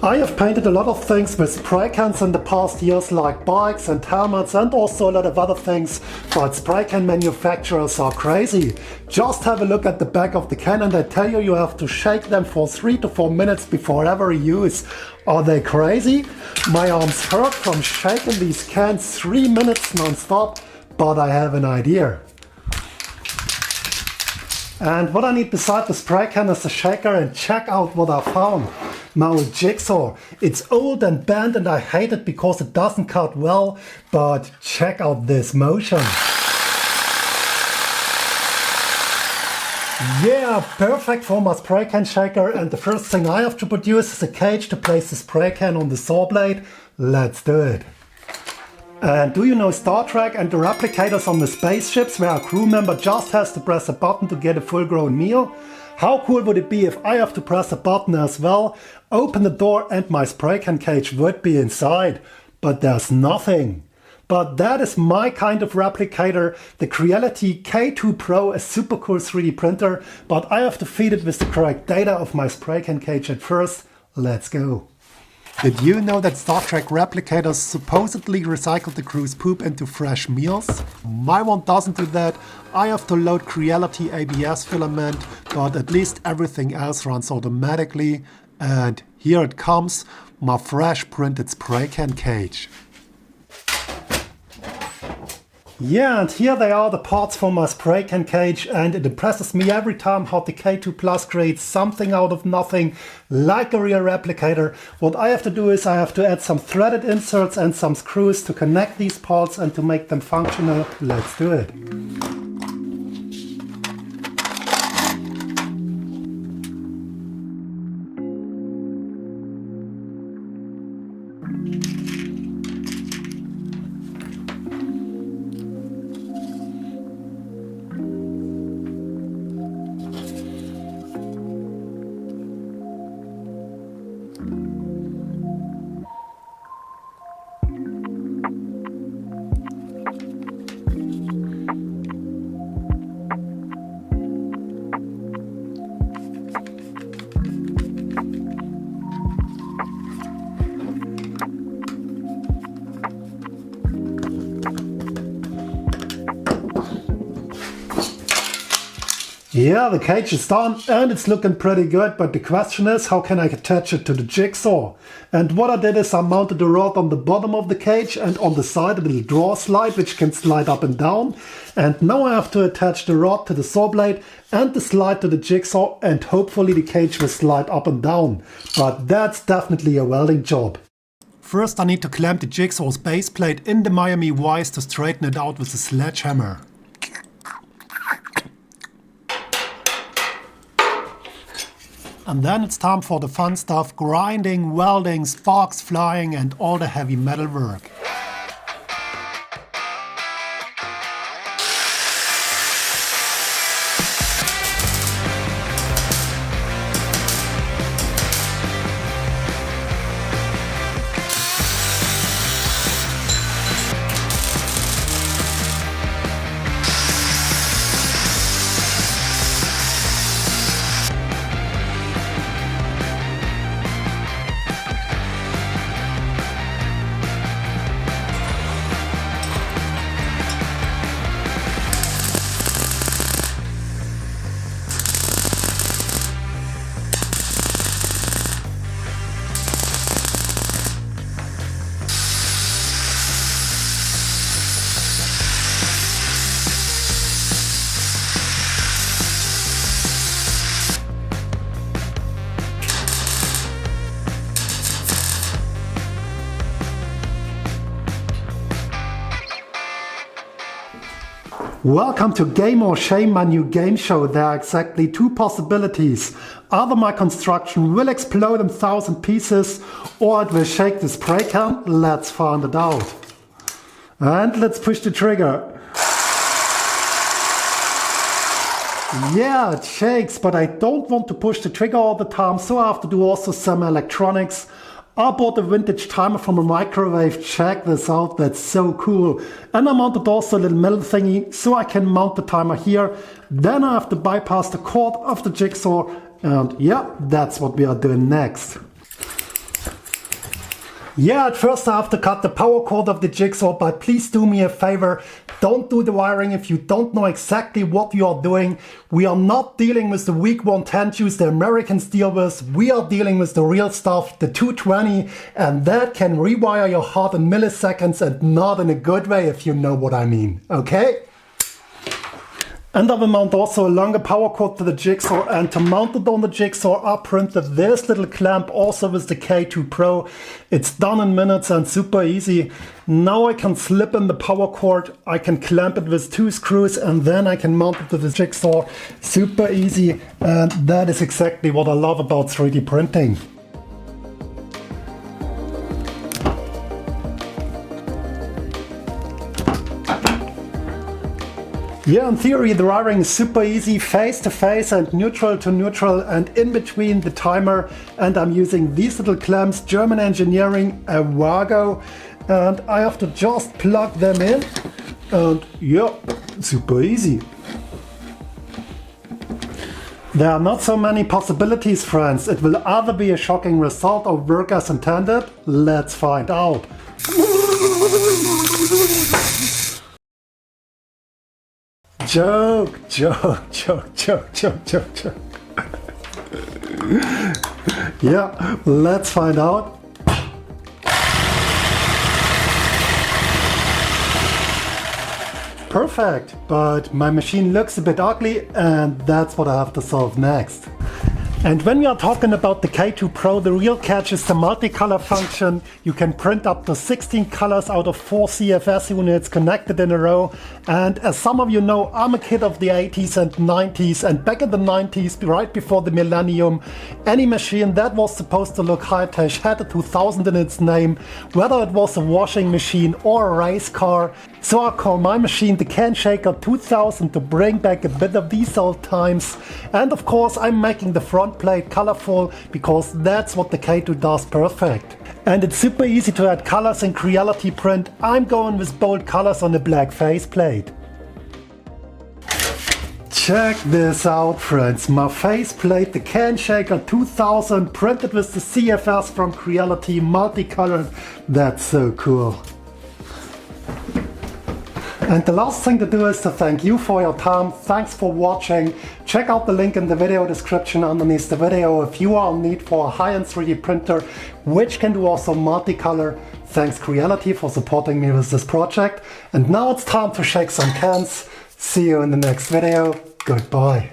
I have painted a lot of things with spray cans in the past years, like bikes and helmets and also a lot of other things, but spray can manufacturers are crazy. Just have a look at the back of the can and I tell you, you have to shake them for 3 to 4 minutes before every use. Are they crazy? My arms hurt from shaking these cans 3 minutes non-stop, but I have an idea. And what I need beside the spray can is a shaker, and check out what I found. My old jigsaw. It's old and bent and I hate it because it doesn't cut well, but check out this motion. Yeah, perfect for my spray can shaker, and the first thing I have to produce is a cage to place the spray can on the saw blade. Let's do it. And do you know Star Trek and the replicators on the spaceships where a crew member just has to press a button to get a full-grown meal? How cool would it be if I have to press a button as well, open the door and my spray can cage would be inside? But there's nothing. But that is my kind of replicator. The CREALITY K2 Pro, a super cool 3D printer, but I have to feed it with the correct data of my spray can cage at first. Let's go. Did you know that Star Trek replicators supposedly recycle the crew's poop into fresh meals? My one doesn't do that. I have to load CREALITY ABS filament, but at least everything else runs automatically. And here it comes, my fresh printed spray can cage. Yeah, and here they are, the parts for my spray can cage, and it impresses me every time how the K2 Plus creates something out of nothing, like a real replicator. What I have to do is I have to add some threaded inserts and some screws to connect these parts and to make them functional. Let's do it. Yeah, the cage is done and it's looking pretty good, but the question is, how can I attach it to the jigsaw? And what I did is I mounted the rod on the bottom of the cage and on the side a little draw slide which can slide up and down. And now I have to attach the rod to the saw blade and the slide to the jigsaw, and hopefully the cage will slide up and down. But that's definitely a welding job. First I need to clamp the jigsaw's base plate in the Miami vise to straighten it out with a sledgehammer. And then it's time for the fun stuff: grinding, welding, sparks flying and all the heavy metal work. Welcome to Game or Shame, my new game show. There are exactly two possibilities. Either my construction will explode in 1,000 pieces or it will shake the spray can. Let's find it out. And let's push the trigger. Yeah, it shakes, but I don't want to push the trigger all the time, so I have to do also some electronics. I bought a vintage timer from a microwave. Check this out, that's so cool. And I mounted also a little metal thingy so I can mount the timer here. Then I have to bypass the cord of the jigsaw, and yeah, that's what we are doing next. Yeah, at first I have to cut the power cord of the jigsaw, but please do me a favor. Don't do the wiring if you don't know exactly what you are doing. We are not dealing with the weak 110 juice the Americans deal with. We are dealing with the real stuff, the 220, and that can rewire your heart in milliseconds and not in a good way, if you know what I mean. Okay? And I will mount also a longer power cord to the jigsaw, and to mount it on the jigsaw I printed this little clamp also with the K2 Pro. It's done in minutes and super easy. Now I can slip in the power cord, I can clamp it with 2 screws, and then I can mount it to the jigsaw. Super easy, and that is exactly what I love about 3D printing. Yeah, in theory the wiring is super easy, face to face and neutral to neutral and in between the timer, and I'm using these little clamps, German engineering, a Wago, and I have to just plug them in, and yeah, super easy. There are not so many possibilities, friends. It will either be a shocking result or work as intended. Let's find out. Joke. Yeah, let's find out. Perfect, but my machine looks a bit ugly, and that's what I have to solve next. And when we are talking about the K2 Pro, the real catch is the multicolor function. You can print up to 16 colors out of 4 CFS units connected in a row. And as some of you know, I'm a kid of the 80s and 90s, and back in the 90s, right before the millennium, any machine that was supposed to look high-tech had a 2000 in its name, whether it was a washing machine or a race car. So I call my machine the Can Shaker 2000 to bring back a bit of these old times. And of course I'm making the front plate colorful because that's what the K2 does perfect. And it's super easy to add colors in CREALITY print. I'm going with bold colors on the black faceplate. Check this out, friends. My faceplate, the Can Shaker 2000, printed with the CFS from CREALITY, multicolored. That's so cool. And the last thing to do is to thank you for your time. Thanks for watching. Check out the link in the video description underneath the video if you are in need for a high-end 3D printer, which can do also multicolor. Thanks CREALITY for supporting me with this project. And now it's time to shake some cans. See you in the next video. Goodbye.